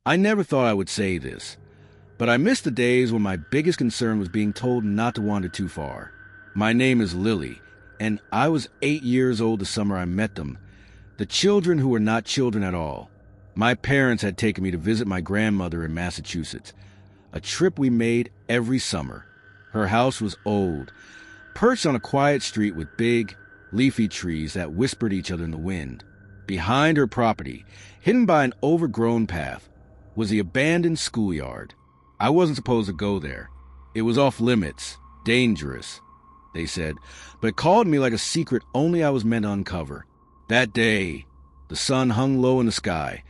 I never thought I would say this, but I miss the days when my biggest concern was being told not to wander too far. My name is Lily, and I was 8 years old the summer I met them. The children who were not children at all. My parents had taken me to visit my grandmother in Massachusetts, a trip we made every summer. Her house was old, perched on a quiet street with big, leafy trees that whispered each other in the wind. Behind her property, hidden by an overgrown path, was the abandoned schoolyard. I wasn't supposed to go there. It was off limits, dangerous, they said, but it called me like a secret only I was meant to uncover. That day, the sun hung low in the sky,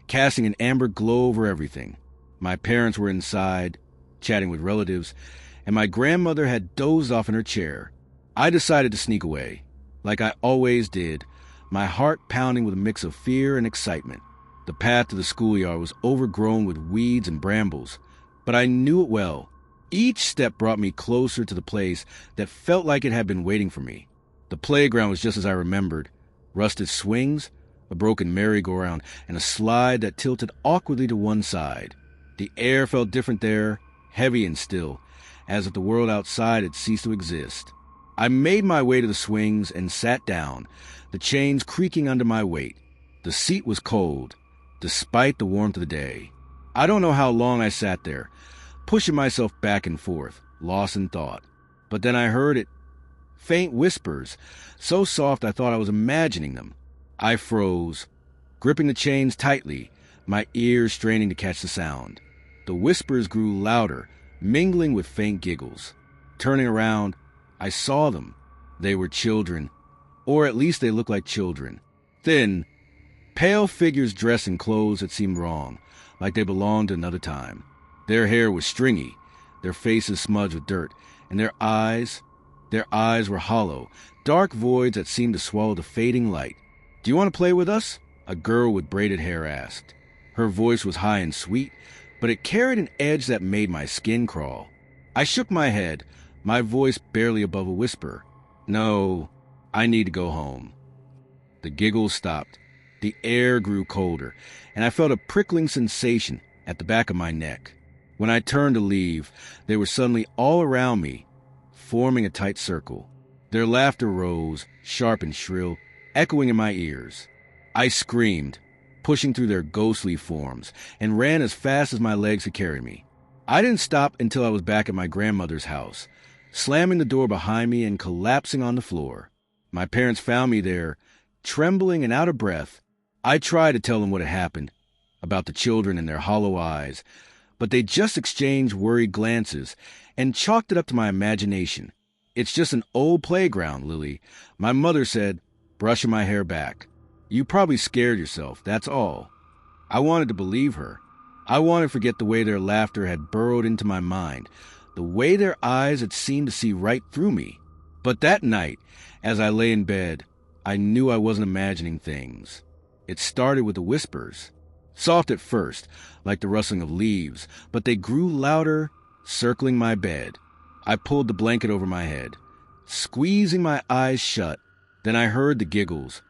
casting an amber glow over everything. My parents were inside, chatting with relatives, and my grandmother had dozed off in her chair. I decided to sneak away, like I always did, my heart pounding with a mix of fear and excitement. The path to the schoolyard was overgrown with weeds and brambles, but I knew it well. Each step brought me closer to the place that felt like it had been waiting for me. The playground was just as I remembered. Rusted swings, a broken merry-go-round, and a slide that tilted awkwardly to one side. The air felt different there, heavy and still, as if the world outside had ceased to exist. I made my way to the swings and sat down, the chains creaking under my weight. The seat was cold, despite the warmth of the day. I don't know how long I sat there, pushing myself back and forth, lost in thought. But then I heard it. Faint whispers, so soft I thought I was imagining them. I froze, gripping the chains tightly, my ears straining to catch the sound. The whispers grew louder, mingling with faint giggles. Turning around, I saw them. They were children, or at least they looked like children. Thin, pale figures dressed in clothes that seemed wrong, like they belonged to another time. Their hair was stringy, their faces smudged with dirt, and their eyes were hollow, dark voids that seemed to swallow the fading light. "Do you want to play with us?" a girl with braided hair asked. Her voice was high and sweet, but it carried an edge that made my skin crawl. I shook my head, my voice barely above a whisper. "No, I need to go home." The giggles stopped. The air grew colder, and I felt a prickling sensation at the back of my neck. When I turned to leave, they were suddenly all around me, forming a tight circle. Their laughter rose, sharp and shrill, echoing in my ears. I screamed, pushing through their ghostly forms, and ran as fast as my legs could carry me. I didn't stop until I was back at my grandmother's house, slamming the door behind me and collapsing on the floor. My parents found me there, trembling and out of breath. I tried to tell them what had happened, about the children and their hollow eyes, but they just exchanged worried glances and chalked it up to my imagination. "It's just an old playground, Lily," my mother said, brushing my hair back. "You probably scared yourself, that's all." I wanted to believe her. I wanted to forget the way their laughter had burrowed into my mind, the way their eyes had seemed to see right through me. But that night, as I lay in bed, I knew I wasn't imagining things. It started with the whispers. Soft at first, like the rustling of leaves, but they grew louder, circling my bed. I pulled the blanket over my head, squeezing my eyes shut. Then I heard the giggles,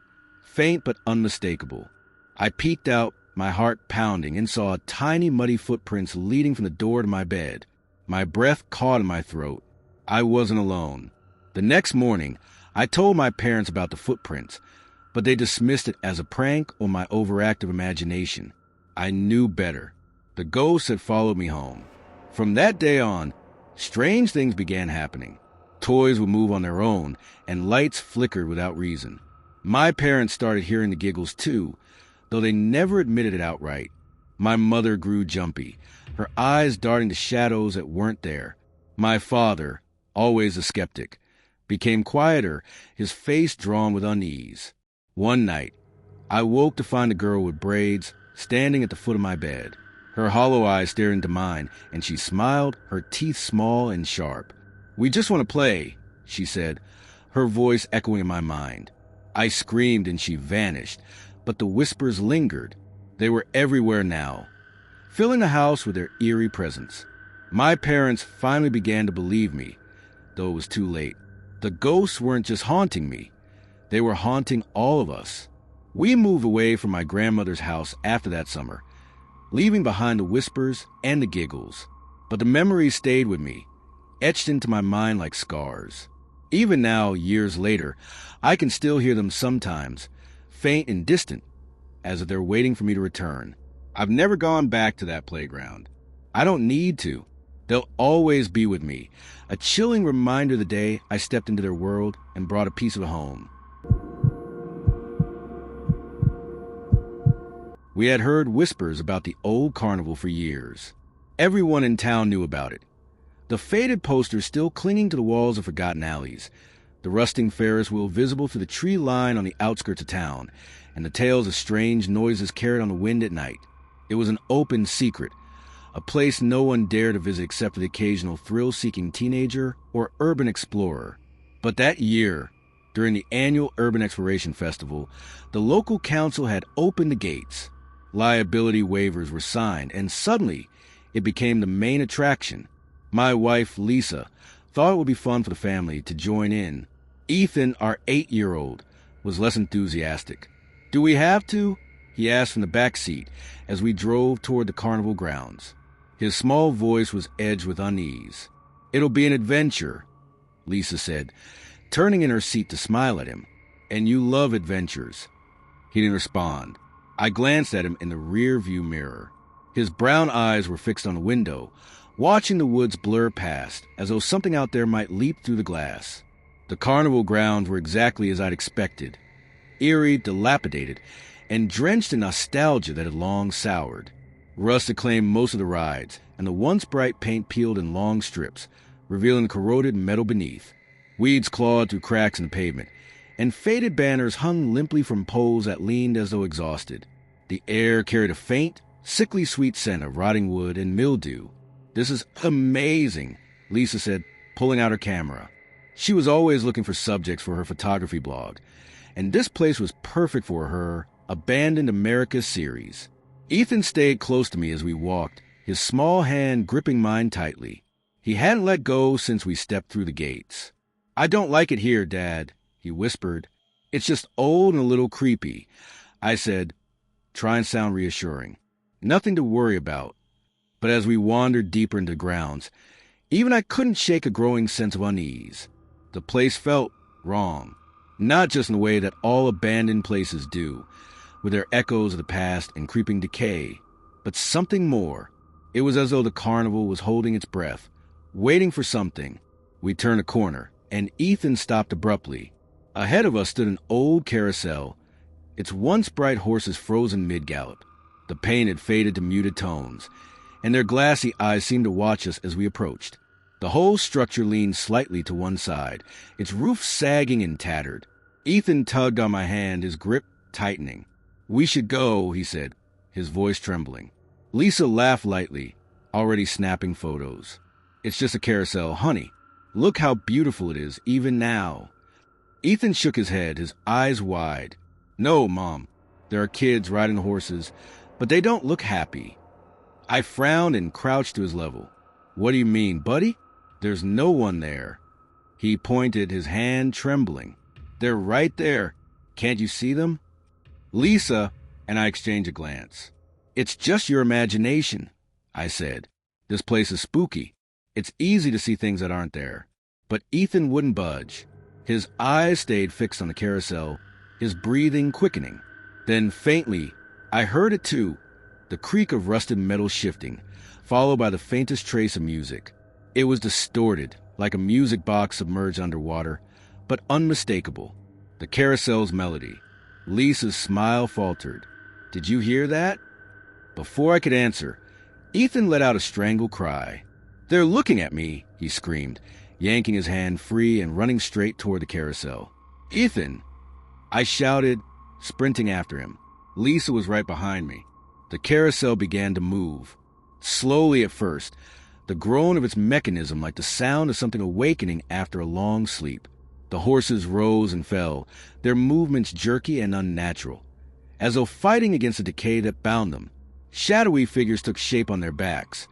faint but unmistakable. I peeked out, my heart pounding, and saw tiny muddy footprints leading from the door to my bed. My breath caught in my throat. I wasn't alone. The next morning, I told my parents about the footprints, but they dismissed it as a prank or my overactive imagination. I knew better. The ghosts had followed me home. From that day on, strange things began happening. Toys would move on their own, and lights flickered without reason. My parents started hearing the giggles too, though they never admitted it outright. My mother grew jumpy, her eyes darting to shadows that weren't there. My father, always a skeptic, became quieter, his face drawn with unease. One night, I woke to find a girl with braids standing at the foot of my bed, her hollow eyes staring into mine, and she smiled, her teeth small and sharp. "We just want to play," she said, her voice echoing in my mind. I screamed and she vanished, but the whispers lingered. They were everywhere now, filling the house with their eerie presence. My parents finally began to believe me, though it was too late. The ghosts weren't just haunting me. They were haunting all of us. We moved away from my grandmother's house after that summer, leaving behind the whispers and the giggles. But the memories stayed with me, etched into my mind like scars. Even now, years later, I can still hear them sometimes, faint and distant, as if they're waiting for me to return. I've never gone back to that playground. I don't need to. They'll always be with me, a chilling reminder of the day I stepped into their world and brought a piece of home. We had heard whispers about the old carnival for years. Everyone in town knew about it. The faded posters still clinging to the walls of forgotten alleys, the rusting Ferris wheel visible through the tree line on the outskirts of town, and the tales of strange noises carried on the wind at night. It was an open secret, a place no one dared to visit except for the occasional thrill-seeking teenager or urban explorer. But that year, during the annual Urban Exploration Festival, the local council had opened the gates. Liability waivers were signed, and suddenly it became the main attraction. My wife, Lisa, thought it would be fun for the family to join in. Ethan, our 8-year-old, was less enthusiastic. "Do we have to?" he asked from the back seat as we drove toward the carnival grounds. His small voice was edged with unease. "It'll be an adventure," Lisa said, turning in her seat to smile at him. "And you love adventures." He didn't respond. I glanced at him in the rear-view mirror. His brown eyes were fixed on the window, watching the woods blur past, as though something out there might leap through the glass. The carnival grounds were exactly as I'd expected, eerie, dilapidated, and drenched in nostalgia that had long soured. Rust had claimed most of the rides, and the once bright paint peeled in long strips, revealing the corroded metal beneath. Weeds clawed through cracks in the pavement, and faded banners hung limply from poles that leaned as though exhausted. The air carried a faint, sickly sweet scent of rotting wood and mildew. "This is amazing," Lisa said, pulling out her camera. She was always looking for subjects for her photography blog, and this place was perfect for her Abandoned America series. Ethan stayed close to me as we walked, his small hand gripping mine tightly. He hadn't let go since we stepped through the gates. "I don't like it here, Dad," he whispered. "It's just old and a little creepy," I said, trying to sound reassuring. "Nothing to worry about." But as we wandered deeper into the grounds, even I couldn't shake a growing sense of unease. The place felt wrong, not just in the way that all abandoned places do, with their echoes of the past and creeping decay, but something more. It was as though the carnival was holding its breath, waiting for something. We turned a corner, and Ethan stopped abruptly. Ahead of us stood an old carousel, its once bright horses frozen mid-gallop. The paint had faded to muted tones, and their glassy eyes seemed to watch us as we approached. The whole structure leaned slightly to one side, its roof sagging and tattered. Ethan tugged on my hand, his grip tightening. "We should go," he said, his voice trembling. Lisa laughed lightly, already snapping photos. "It's just a carousel, honey. Look how beautiful it is, even now." Ethan shook his head, his eyes wide. "No, Mom. There are kids riding the horses, but they don't look happy." I frowned and crouched to his level. "What do you mean, buddy? There's no one there." He pointed, his hand trembling. "They're right there. Can't you see them?" Lisa and I exchanged a glance. "It's just your imagination," I said. "This place is spooky. It's easy to see things that aren't there." But Ethan wouldn't budge. His eyes stayed fixed on the carousel, his breathing quickening. Then faintly, I heard it too, the creak of rusted metal shifting, followed by the faintest trace of music. It was distorted, like a music box submerged underwater, but unmistakable. The carousel's melody. Lisa's smile faltered. "Did you hear that?" Before I could answer, Ethan let out a strangled cry. "They're looking at me," he screamed, yanking his hand free and running straight toward the carousel. "Ethan!" I shouted, sprinting after him. Lisa was right behind me. The carousel began to move. Slowly at first, the groan of its mechanism like the sound of something awakening after a long sleep. The horses rose and fell, their movements jerky and unnatural, as though fighting against the decay that bound them. Shadowy figures took shape on their backs,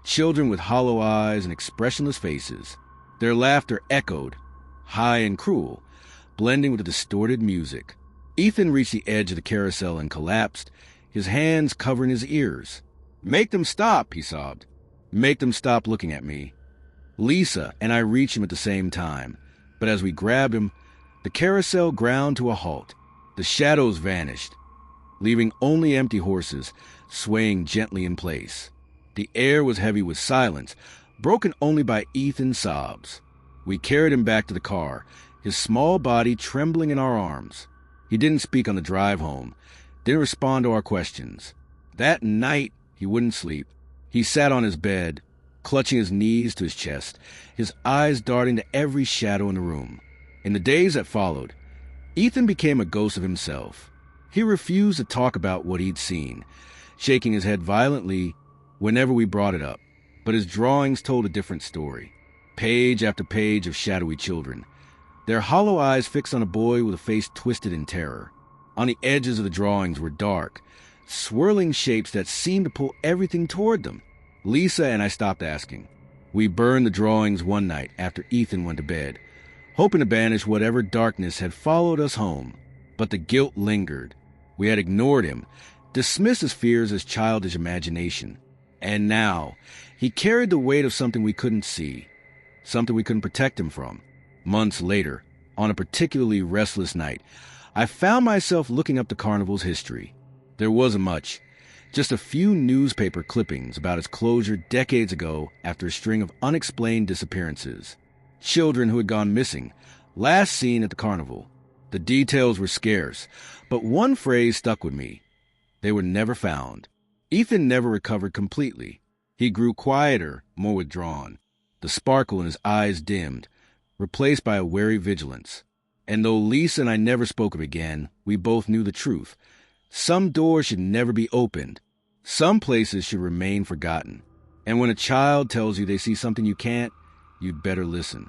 children with hollow eyes and expressionless faces. Their laughter echoed, high and cruel, blending with the distorted music. Ethan reached the edge of the carousel and collapsed, his hands covering his ears. "Make them stop," he sobbed. "Make them stop looking at me." Lisa and I reached him at the same time, but as we grabbed him, the carousel ground to a halt. The shadows vanished, leaving only empty horses swaying gently in place. The air was heavy with silence, broken only by Ethan's sobs. We carried him back to the car, his small body trembling in our arms. He didn't speak on the drive home, didn't respond to our questions. That night, he wouldn't sleep. He sat on his bed, clutching his knees to his chest, his eyes darting to every shadow in the room. In the days that followed, Ethan became a ghost of himself. He refused to talk about what he'd seen, shaking his head violently whenever we brought it up. But his drawings told a different story. Page after page of shadowy children, their hollow eyes fixed on a boy with a face twisted in terror. On the edges of the drawings were dark, swirling shapes that seemed to pull everything toward them. Lisa and I stopped asking. We burned the drawings one night after Ethan went to bed, hoping to banish whatever darkness had followed us home. But the guilt lingered. We had ignored him, dismissed his fears as childish imagination. And now, he carried the weight of something we couldn't see, something we couldn't protect him from. Months later, on a particularly restless night, I found myself looking up the carnival's history. There wasn't much, just a few newspaper clippings about its closure decades ago after a string of unexplained disappearances. Children who had gone missing, last seen at the carnival. The details were scarce, but one phrase stuck with me. They were never found. Ethan never recovered completely. He grew quieter, more withdrawn. The sparkle in his eyes dimmed, replaced by a wary vigilance. And though Lisa and I never spoke of it again, we both knew the truth. Some doors should never be opened. Some places should remain forgotten. And when a child tells you they see something you can't, you'd better listen.